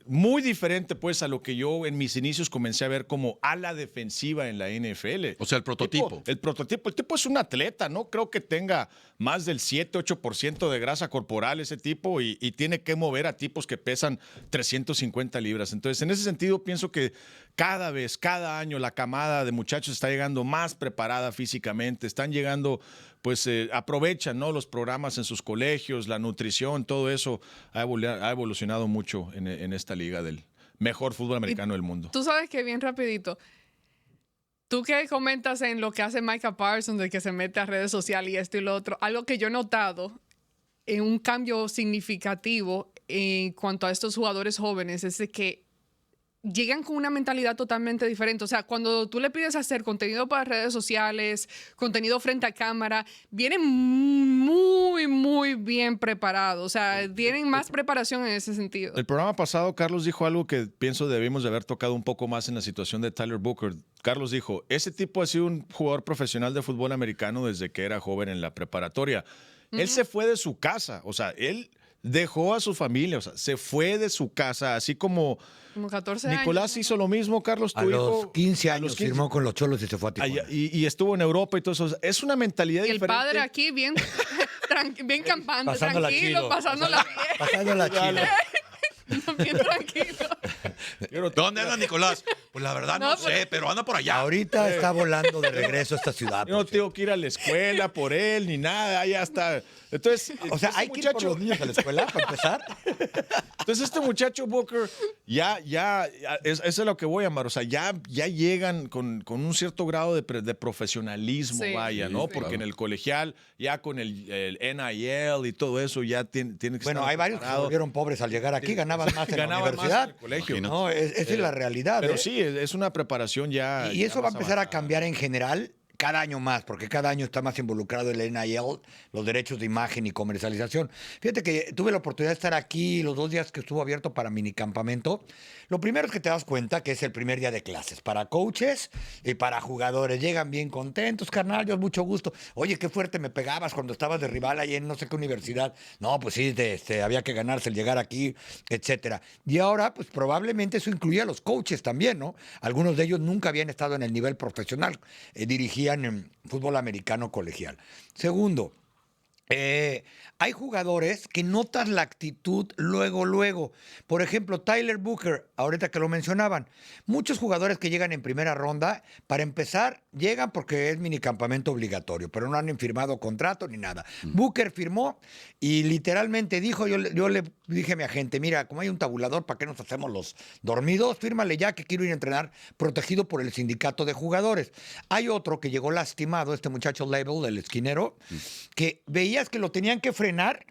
muy diferente pues a lo que yo en mis inicios comencé a ver como ala defensiva en la NFL. O sea, el prototipo. El tipo es un atleta, no creo que tenga más del 7-8% de grasa corporal ese tipo, y tiene que mover a tipos que pesan 350 libras. Entonces, en ese sentido, pienso que cada año, la camada de muchachos está llegando más preparada físicamente, están llegando, pues aprovechan, ¿no?, los programas en sus colegios, la nutrición, todo eso ha evolucionado mucho en esta liga del mejor fútbol americano del mundo. Tú sabes que bien rapidito, tú que comentas en lo que hace Micah Parsons, de que se mete a redes sociales y esto y lo otro, algo que yo he notado en un cambio significativo en cuanto a estos jugadores jóvenes es de que llegan con una mentalidad totalmente diferente. O sea, cuando tú le pides hacer contenido para redes sociales, contenido frente a cámara, vienen muy, muy bien preparados. O sea, tienen más preparación en ese sentido. El programa pasado, Carlos dijo algo que pienso debimos de haber tocado un poco más en la situación de Tyler Booker. Carlos dijo, ese tipo ha sido un jugador profesional de fútbol americano desde que era joven en la preparatoria. Él se fue de su casa, o sea, él dejó a su familia, o sea, se fue de su casa, así como 14 Nicolás años. hizo lo mismo, Carlos, tu A hijo. los 15 años firmó con los Cholos y se fue a Tijuana. Y estuvo en Europa y todo eso. Es una mentalidad Y el diferente. padre aquí bien, bien campante, Pasándola tranquilo, chido. pasándola bien. Pasándola chile. Bien tranquilo. ¿Dónde anda Nicolás? Pues la verdad no sé, pero anda por allá. Ahorita está volando de regreso a esta ciudad. Yo no tengo que ir a la escuela por él ni nada, ya está. Entonces, O sea, hay que ir por los niños a la escuela para empezar. Entonces, este muchacho Booker, eso es lo que voy a llamar. O sea, ya llegan con un cierto grado de profesionalismo, Sí, vaya, ¿no? sí. Porque en el colegial, ya con el NIL y todo eso, ya tiene que Bueno, estar hay varios que se preparado. volvieron pobres al llegar aquí, ganaban más en la Ganaban más universidad. en el colegio. No, esa es la realidad. Pero ¿eh? sí, es una preparación ya. Y eso ya va a más empezar a avanzada. cambiar en general cada año más, porque cada año está más involucrado el NIL, los derechos de imagen y comercialización. Fíjate que tuve la oportunidad de estar aquí los 2 días que estuvo abierto para minicampamento. Lo primero es que te das cuenta que es el primer día de clases para coaches y para jugadores. Llegan bien contentos, carnal, yo mucho gusto. Oye, qué fuerte me pegabas cuando estabas de rival ahí en no sé qué universidad. No, pues sí, había que ganarse el llegar aquí, etcétera. Y ahora, pues probablemente eso incluía a los coaches también, ¿no? Algunos de ellos nunca habían estado en el nivel profesional, dirigían en fútbol americano colegial. Segundo, hay jugadores que notas la actitud luego. Por ejemplo, Tyler Booker, ahorita que lo mencionaban. Muchos jugadores que llegan en primera ronda, para empezar, llegan porque es minicampamento obligatorio, pero no han firmado contrato ni nada. Booker firmó y literalmente dijo, yo le dije a mi agente, mira, como hay un tabulador, ¿para qué nos hacemos los dormidos? Fírmale ya que quiero ir a entrenar protegido por el sindicato de jugadores. Hay otro que llegó lastimado, este muchacho Label, el esquinero, que veías que lo tenían que frenar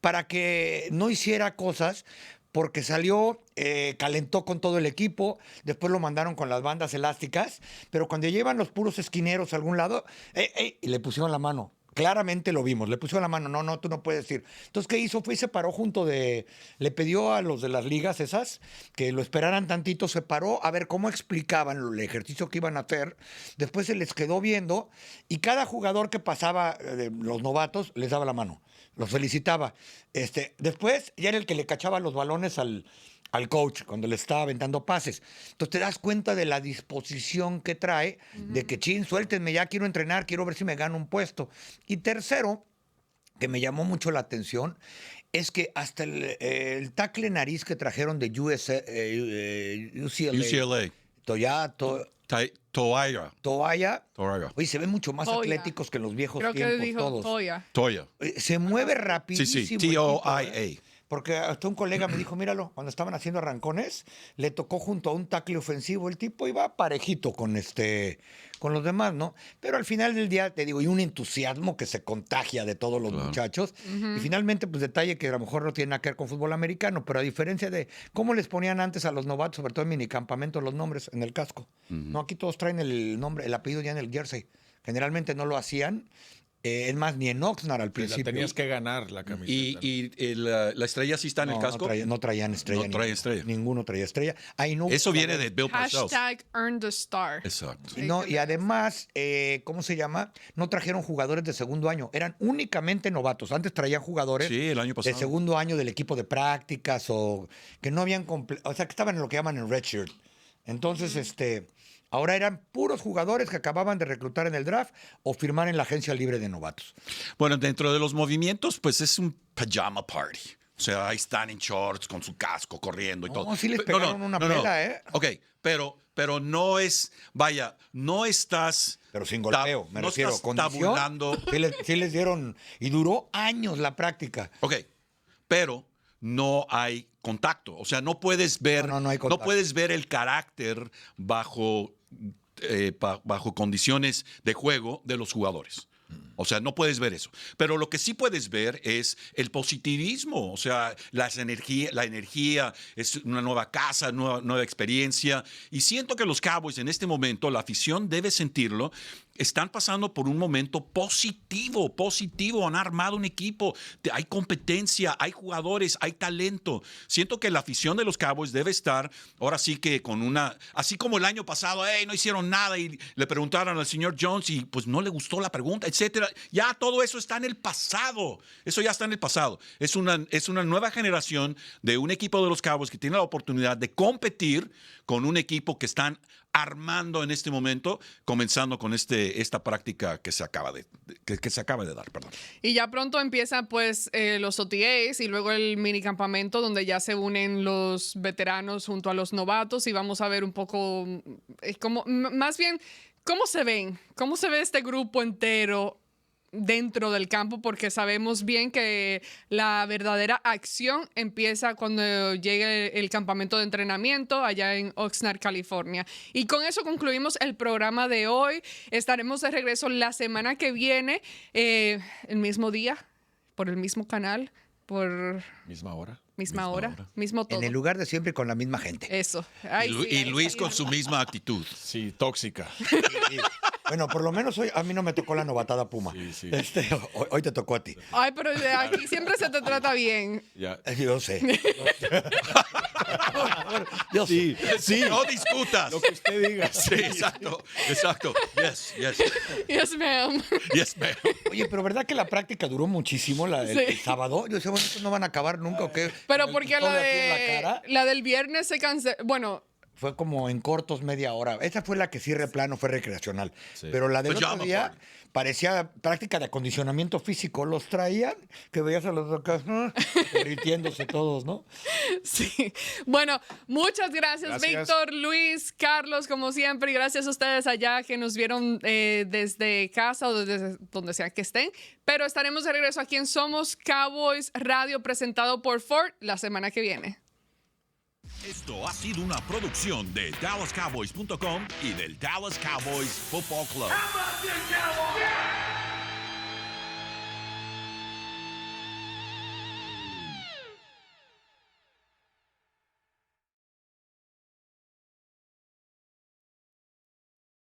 para que no hiciera cosas, porque salió, calentó con todo el equipo, después lo mandaron con las bandas elásticas, pero cuando llevan los puros esquineros a algún lado, y le pusieron la mano. Claramente lo vimos, le pusieron la mano, no, tú no puedes ir. Entonces, ¿qué hizo? Fue y se paró le pidió a los de las ligas esas que lo esperaran tantito, se paró a ver cómo explicaban el ejercicio que iban a hacer, después se les quedó viendo y cada jugador que pasaba, los novatos, les daba la mano, los felicitaba. Después ya era el que le cachaba los balones al coach cuando le estaba aventando pases. Entonces te das cuenta de la disposición que trae, de que, suéltenme, ya quiero entrenar, quiero ver si me gano un puesto. Y tercero, que me llamó mucho la atención, es que hasta el tackle nariz que trajeron de UCLA. Toaya. Oye, se ven mucho más atléticos que en los viejos Creo tiempos que dijo todos. Toya. Se mueve rapidísimo. Sí, Toia. Porque hasta un colega me dijo, míralo, cuando estaban haciendo arrancones, le tocó junto a un tackle ofensivo. El tipo iba parejito con los demás, ¿no? Pero al final del día, te digo, y un entusiasmo que se contagia de todos los muchachos. Y finalmente, pues detalle que a lo mejor no tiene nada que ver con fútbol americano, pero a diferencia de cómo les ponían antes a los novatos, sobre todo en minicampamentos, los nombres en el casco. No, aquí todos traen el nombre, el apellido ya en el jersey. Generalmente no lo hacían. Es más, ni en Oxnard al principio. Tenías que ganar la camiseta. ¿Y la estrella sí está en el casco? No traían estrella. No traía estrella. Ninguno traía estrella. Eso viene de Bill Parcells. #Earn the Star. Exacto. No, y además, ¿cómo se llama? No trajeron jugadores de segundo año. Eran únicamente novatos. Antes traían jugadores el año pasado. de segundo año del equipo de prácticas o que no habían... O sea, que estaban en lo que llaman el redshirt. Entonces, ahora eran puros jugadores que acababan de reclutar en el draft o firmar en la agencia libre de novatos. Bueno, dentro de los movimientos, pues es un pajama party. O sea, ahí están en shorts, con su casco, corriendo y todo. No, sí les pegaron una pela, ¿eh? Ok, pero no es, vaya, no estás... Pero sin golpeo, me refiero. Estás tabulando. Sí les dieron, y duró años la práctica. Ok, pero no hay contacto. O sea, no puedes ver, no hay contacto. No puedes ver el carácter bajo condiciones de juego de los jugadores. O sea, no puedes ver eso. Pero lo que sí puedes ver es el positivismo. O sea, la energía, es una nueva casa, nueva experiencia. Y siento que los Cowboys en este momento, la afición debe sentirlo, están pasando por un momento positivo. Han armado un equipo, hay competencia, hay jugadores, hay talento. Siento que la afición de los Cowboys debe estar, ahora sí que así como el año pasado, no hicieron nada y le preguntaron al señor Jones y pues no le gustó la pregunta, etcétera. Ya todo eso está en el pasado. Eso ya está en el pasado. Es una nueva generación de un equipo de los Cowboys que tiene la oportunidad de competir con un equipo que están armando en este momento, comenzando con esta práctica que se acaba de dar. Perdón. Y ya pronto empiezan pues los OTAs y luego el minicampamento donde ya se unen los veteranos junto a los novatos y vamos a ver un poco más bien cómo se ve este grupo entero dentro del campo, porque sabemos bien que la verdadera acción empieza cuando llegue el campamento de entrenamiento allá en Oxnard, California. Y con eso concluimos el programa de hoy. Estaremos de regreso la semana que viene, el mismo día, por el mismo canal, por... Misma hora, mismo todo. En el lugar de siempre y con la misma gente. Eso. Y Luis con su misma actitud. Sí, tóxica. Bueno, por lo menos hoy a mí no me tocó la novatada Puma. Sí. Hoy te tocó a ti. Ay, pero de aquí siempre se te trata bien. Ya. Yo sé. Yo Sí, sí. No discutas. Lo que usted diga. Sí, exacto. Yes. Yes, ma'am. Yes, ma'am. Oye, pero ¿verdad que la práctica duró muchísimo el sábado? Yo decía, bueno, ¿estos no van a acabar nunca o qué? Pero ¿El porque pistón aquí en la cara? la del viernes se canceló. Bueno, Fue como en cortos media hora. Esa fue la que sí plano fue recreacional. Sí. Pero la del Pajama otro día party. parecía práctica de acondicionamiento físico. Los traían, que veías a los acá derritiéndose todos, ¿no? sí. Bueno, muchas gracias, Víctor, Luis, Carlos, como siempre. Y gracias a ustedes allá que nos vieron desde casa o desde donde sea que estén. Pero estaremos de regreso aquí en Somos Cowboys Radio, presentado por Ford, la semana que viene. Esto ha sido una producción de DallasCowboys.com y del Dallas Cowboys Football Club.